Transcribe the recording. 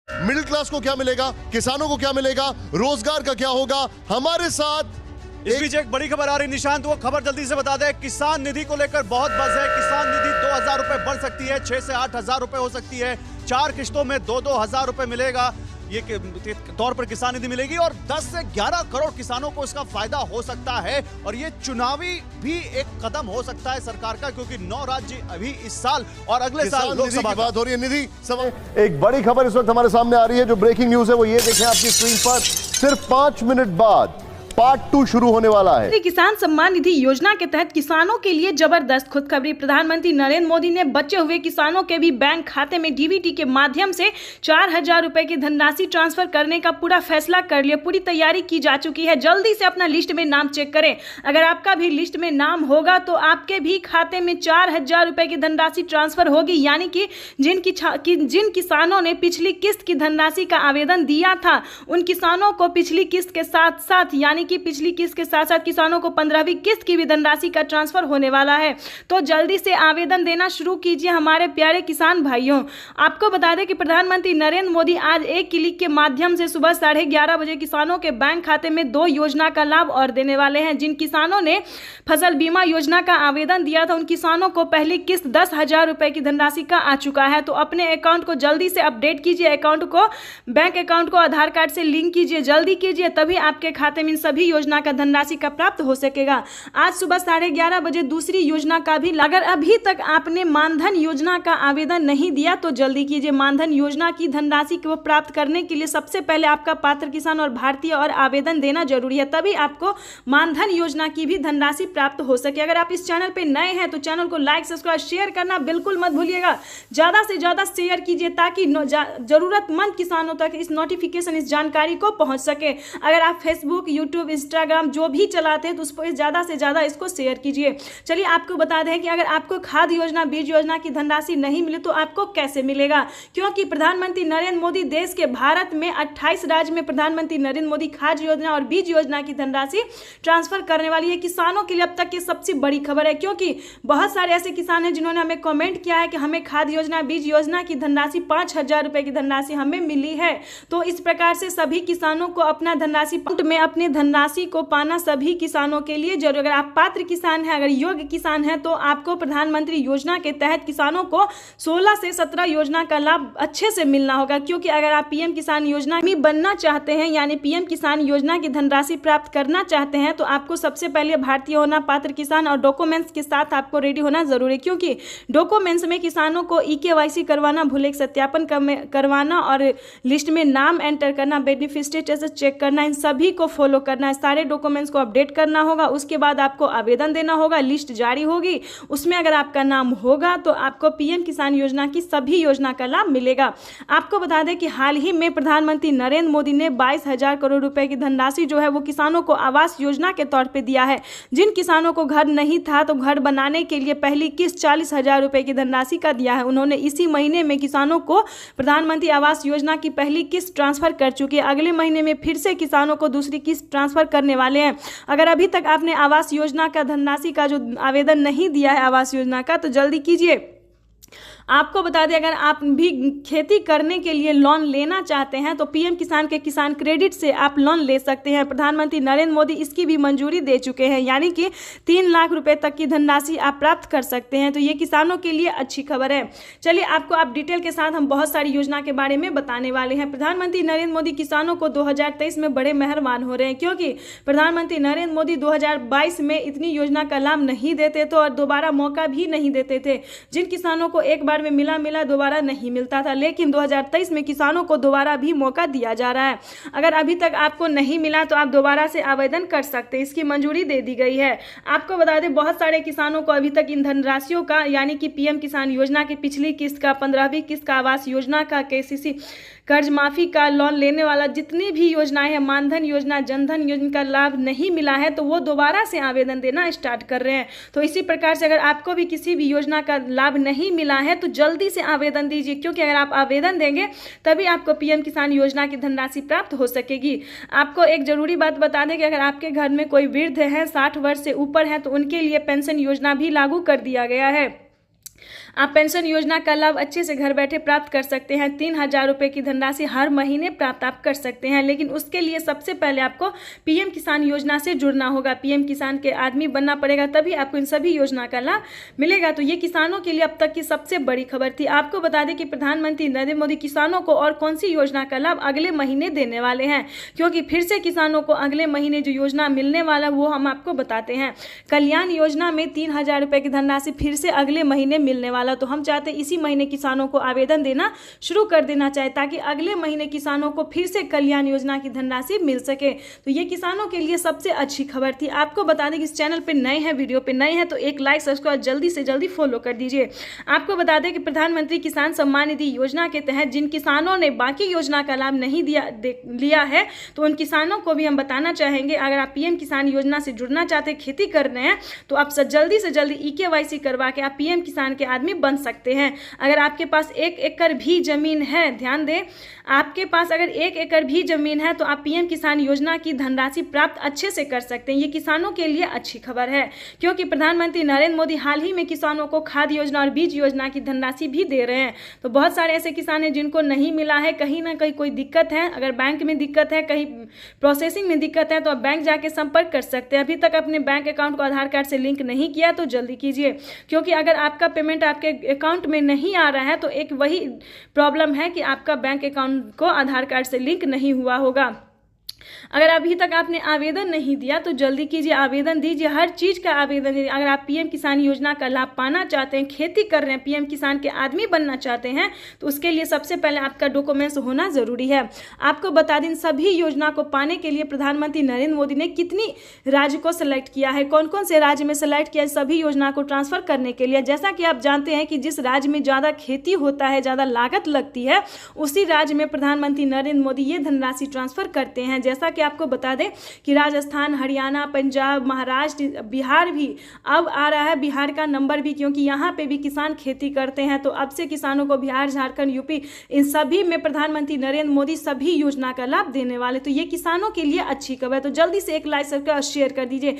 Middle class को क्या मिलेगा, किसानों को क्या मिलेगा, रोजगार का क्या होगा। हमारे साथ इस बीच एक बड़ी खबर आ रही निशांत, वो खबर जल्दी से बता दे। किसान निधि को लेकर बहुत बज़ है। किसान निधि 2000 रुपए बढ़ सकती है, 6 से 8000 रुपए हो सकती है। 4 किश्तों में 2-2 हजार रुपए मिलेगा, ये तौर पर किसान निधि मिलेगी और 10 से 11 करोड़ किसानों को इसका फायदा हो सकता है। और ये चुनावी भी एक कदम हो सकता है सरकार का, क्योंकि 9 राज्य अभी इस साल और अगले साल लोकसभा की बात हो रही है। निधि एक बड़ी खबर इस वक्त हमारे सामने आ रही है, जो ब्रेकिंग न्यूज है वो ये देखें आपकी स्क्रीन पर। सिर्फ 5 मिनट बाद पार्ट 2 शुरू होने वाला है। किसान सम्मान निधि योजना के तहत किसानों के लिए जबरदस्त खुशखबरी। प्रधानमंत्री नरेंद्र मोदी ने बचे हुए किसानों के भी बैंक खाते में डीबीटी के माध्यम से 4000 रुपए की धनराशि ट्रांसफर करने का पूरा फैसला कर लिया। पूरी तैयारी की जा चुकी है। जल्दी से अपना लिस्ट में नाम चेक करें। अगर आपका भी लिस्ट में नाम होगा तो आपके भी खाते में 4000 रुपए की धनराशि ट्रांसफर होगी। यानी कि जिन किसानों ने पिछली किस्त की धनराशि का आवेदन दिया था, उन किसानों को पिछली किस्त के साथ साथ यानी कि पिछली किस्त के साथ साथ किसानों को 15वीं किस्त की भी धनराशि का ट्रांसफर होने वाला है। तो जल्दी से आवेदन देना शुरू कीजिए हमारे प्यारे किसान भाइयों। आपको बता दें कि प्रधानमंत्री नरेंद्र मोदी आज एक क्लिक के माध्यम से सुबह 11:30 बजे किसानों के बैंक खाते में 2 योजना का लाभ और देने वाले हैं। जिन किसानों ने फसल बीमा योजना का आवेदन दिया था, उन किसानों को पहली किस्त 10,000 रुपए की धनराशि का आ चुका है। तो अपने अकाउंट को जल्दी से अपडेट कीजिए, अकाउंट को बैंक अकाउंट को आधार कार्ड से लिंक कीजिए, जल्दी कीजिए, तभी आपके खाते में इन सभी योजना का धनराशि का प्राप्त हो सकेगा। आज सुबह 11:30 बजे दूसरी योजना का भी, अगर अभी तक आपने मानधन योजना का आवेदन नहीं दिया तो जल्दी कीजिए। मानधन योजना की धनराशि को प्राप्त करने के लिए सबसे पहले आपका पात्र किसान और भारतीय और आवेदन देना जरूरी है, तभी आपको मानधन योजना की भी धनराशि प्राप्त हो सके। अगर आप इस चैनल पे नए हैं तो चैनल को लाइक सब्सक्राइब शेयर करना बिल्कुल मत भूलिएगा। ज्यादा से ज्यादा शेयर कीजिए ताकि जरूरतमंद किसानों तक इस नोटिफिकेशन, इस जानकारी को पहुंच सके। अगर आप फेसबुक, यूट्यूब, इंस्टाग्राम जो भी चलाते हैं तो उस पर ज़्यादा से ज़्यादा इसको शेयर कीजिए। चलिए आपको बता दें कि अगर आपको खाद योजना, बीज योजना की धनराशि नहीं मिले तो आपको कैसे मिलेगा, क्योंकि प्रधानमंत्री नरेंद्र मोदी देश के भारत में 28 राज्य में प्रधानमंत्री नरेंद्र मोदी खाद योजना और बीज योजना की धनराशि ट्रांसफर करने वाली है। किसानों के लिए अब तक की सबसे बड़ी खबर है, क्योंकि बहुत सारे ऐसे किसान हैं जिन्होंने हमें कमेंट किया है कि हमें खाद योजना, बीज योजना की धनराशि 5000 रुपए की धनराशि हमें मिली है। तो इस प्रकार से सभी किसानों को अपना धनराशि में अपने धनराशि को पाना सभी किसानों के लिए जरूर। अगर आप पात्र किसान हैं, अगर योग्य किसान हैं, तो आपको प्रधानमंत्री योजना के तहत किसानों को 16 से 17 योजना का लाभ अच्छे से मिलना होगा। क्योंकि अगर आप पीएम किसान योजना में बनना चाहते हैं, यानी पीएम किसान योजना की धनराशि प्राप्त करना चाहते हैं, तो आपको सबसे पहले भारतीय होना, पात्र किसान और डॉक्यूमेंट्स के साथ आपको रेडी होना जरूरी है। क्योंकि डॉक्यूमेंट्स में किसानों को EKYC करवाना, भूलेख सत्यापन करवाना और लिस्ट में नाम एंटर करना, बेनिफिशियरी स्टेटस चेक करना, इन सभी को फॉलो करना है। सारे डॉक्यूमेंट्स को अपडेट करना होगा। उसके बाद आपको आवेदन देना होगा, लिस्ट जारी होगी, उसमें अगर आपका नाम होगा तो आपको पीएम किसान योजना की सभी योजना का लाभ मिलेगा। आपको बता दें कि हाल ही में प्रधानमंत्री नरेंद्र मोदी ने 22,000 करोड़ रुपए की धनराशि जो है वो किसानों को आवास योजना के तौर पे दिया है। जिन किसानों को घर नहीं था तो घर बनाने के लिए पहली किस्त 40,000 रुपए की धनराशि का दिया है। उन्होंने इसी महीने में किसानों को प्रधानमंत्री आवास योजना की पहली किस्त ट्रांसफर कर चुकी है। अगले महीने में फिर से किसानों को दूसरी किस्त ट्रांसफर करने वाले हैं। अगर अभी तक आपने आवास योजना का धनराशि का जो आवेदन नहीं दिया है आवास योजना का, तो जल्दी कीजिए। आपको बता दें, अगर आप भी खेती करने के लिए लोन लेना चाहते हैं तो पीएम किसान के किसान क्रेडिट से आप लोन ले सकते हैं। प्रधानमंत्री नरेंद्र मोदी इसकी भी मंजूरी दे चुके हैं, यानी कि 3 लाख रुपए तक की धनराशि आप प्राप्त कर सकते हैं। तो ये किसानों के लिए अच्छी खबर है। चलिए आपको आप डिटेल के साथ हम बहुत सारी योजना के बारे में बताने वाले हैं। प्रधानमंत्री नरेंद्र मोदी किसानों को 2023 में बड़े मेहरबान हो रहे हैं, क्योंकि प्रधानमंत्री नरेंद्र मोदी 2022 में इतनी योजना का लाभ नहीं देते थे और दोबारा मौका भी नहीं देते थे। जिन किसानों को एक बार में मिला दोबारा नहीं मिलता था, लेकिन 2023 में किसानों को दोबारा भी मौका दिया जा रहा है। अगर अभी तक आपको नहीं मिला तो आप दोबारा से आवेदन कर सकते हैं, इसकी मंजूरी दे दी गई है। आपको बता दें, बहुत सारे किसानों को अभी तक इन धनराशियों का, यानी कि पीएम किसान योजना की पिछली किस्त का, 15वीं किस्त का, आवास योजना का, KCC कर्ज माफी का, लोन लेने वाला जितनी भी योजनाएं हैं, मानधन योजना, जनधन योजना का लाभ नहीं मिला है तो वो दोबारा से आवेदन देना स्टार्ट कर रहे हैं। तो इसी प्रकार से अगर आपको भी किसी भी योजना का लाभ नहीं मिला है तो जल्दी से आवेदन दीजिए, क्योंकि अगर आप आवेदन देंगे तभी आपको पीएम किसान योजना की धनराशि प्राप्त हो सकेगी। आपको एक जरूरी बात बता दें कि अगर आपके घर में कोई वृद्ध है, 60 वर्ष से ऊपर है, तो उनके लिए पेंशन योजना भी लागू कर दिया गया है। आप पेंशन योजना का लाभ अच्छे से घर बैठे प्राप्त कर सकते हैं। 3,000 रुपये की धनराशि हर महीने प्राप्त आप कर सकते हैं, लेकिन उसके लिए सबसे पहले आपको पीएम किसान योजना से जुड़ना होगा। पीएम किसान के आदमी बनना पड़ेगा, तभी आपको इन सभी योजना का लाभ मिलेगा। तो ये किसानों के लिए अब तक की सबसे बड़ी खबर थी। आपको बता दें कि प्रधानमंत्री नरेंद्र मोदी किसानों को और कौन सी योजना का लाभ अगले महीने देने वाले हैं, क्योंकि फिर से किसानों को अगले महीने जो योजना मिलने वाला वो हम आपको बताते हैं। कल्याण योजना में 3,000 रुपये की धनराशि फिर से अगले महीने मिलने वाला। तो हम चाहते हैं इसी महीने किसानों को आवेदन देना शुरू कर देना चाहिए, ताकि अगले महीने किसानों को फिर से कल्याण योजना की धनराशि मिल सके। तो ये किसानों के लिए सबसे अच्छी खबर थी। आपको बता दें कि इस चैनल पर नए हैं, वीडियो पे नए हैं, तो एक लाइक सब्सक्राइब जल्दी से जल्दी फॉलो कर दीजिए। आपको बता दें कि प्रधानमंत्री किसान सम्मान निधि योजना के तहत जिन किसानों ने बाकी योजना का लाभ नहीं लिया है, तो उन किसानों को भी हम बताना चाहेंगे, अगर आप पीएम किसान योजना से जुड़ना चाहते हैं, खेती कर रहे हैं, तो आप जल्दी से जल्दी EKYC करवा के आप पीएम किसान के आदमी बन सकते हैं। अगर आपके पास 1 एकड़ भी जमीन है, ध्यान दें, आपके पास अगर 1 एकड़ भी जमीन है तो आप पीएम किसान योजना की धनराशि प्राप्त अच्छे से कर सकते हैं। ये किसानों के लिए अच्छी खबर है, क्योंकि प्रधानमंत्री नरेंद्र मोदी हाल ही में किसानों को खाद योजना और बीज योजना की धनराशि भी दे रहे हैं। तो बहुत सारे ऐसे किसान हैं जिनको नहीं मिला है, कहीं ना कहीं कोई दिक्कत है, अगर बैंक में दिक्कत है, कहीं प्रोसेसिंग में दिक्कत है, तो आप बैंक जाके संपर्क कर सकते हैं। अभी तक अपने बैंक अकाउंट को आधार कार्ड से लिंक नहीं किया तो जल्दी कीजिए, क्योंकि अगर आपका पेमेंट आपके अकाउंट में नहीं आ रहा है तो एक वही प्रॉब्लम है कि आपका बैंक अकाउंट को आधार कार्ड से लिंक नहीं हुआ होगा। अगर अभी तक आपने आवेदन नहीं दिया तो जल्दी कीजिए, आवेदन दीजिए, हर चीज़ का आवेदन दीजिए। अगर आप पीएम किसान योजना का लाभ पाना चाहते हैं, खेती कर रहे हैं, पीएम किसान के आदमी बनना चाहते हैं, तो उसके लिए सबसे पहले आपका डॉक्यूमेंट्स होना ज़रूरी है। आपको बता दें, सभी योजना को पाने के लिए प्रधानमंत्री नरेंद्र मोदी ने कितनी राज्य को सेलेक्ट किया है, कौन कौन से राज्य में सेलेक्ट किया सभी योजना को ट्रांसफर करने के लिए। जैसा कि आप जानते हैं कि जिस राज्य में ज़्यादा खेती होता है, ज़्यादा लागत लगती है, उसी राज्य में प्रधानमंत्री नरेंद्र मोदी ये धनराशि ट्रांसफर करते हैं। जैसा कि आपको बता दें कि राजस्थान, हरियाणा, पंजाब, महाराष्ट्र, बिहार भी अब आ रहा है, बिहार का नंबर भी, क्योंकि यहाँ पे भी किसान खेती करते हैं। तो अब से किसानों को बिहार, झारखंड, यूपी, इन सभी में प्रधानमंत्री नरेंद्र मोदी सभी योजना का लाभ देने वाले। तो ये किसानों के लिए अच्छी खबर है। तो जल्दी से एक लाइक, सब्सक्राइब और शेयर कर दीजिए।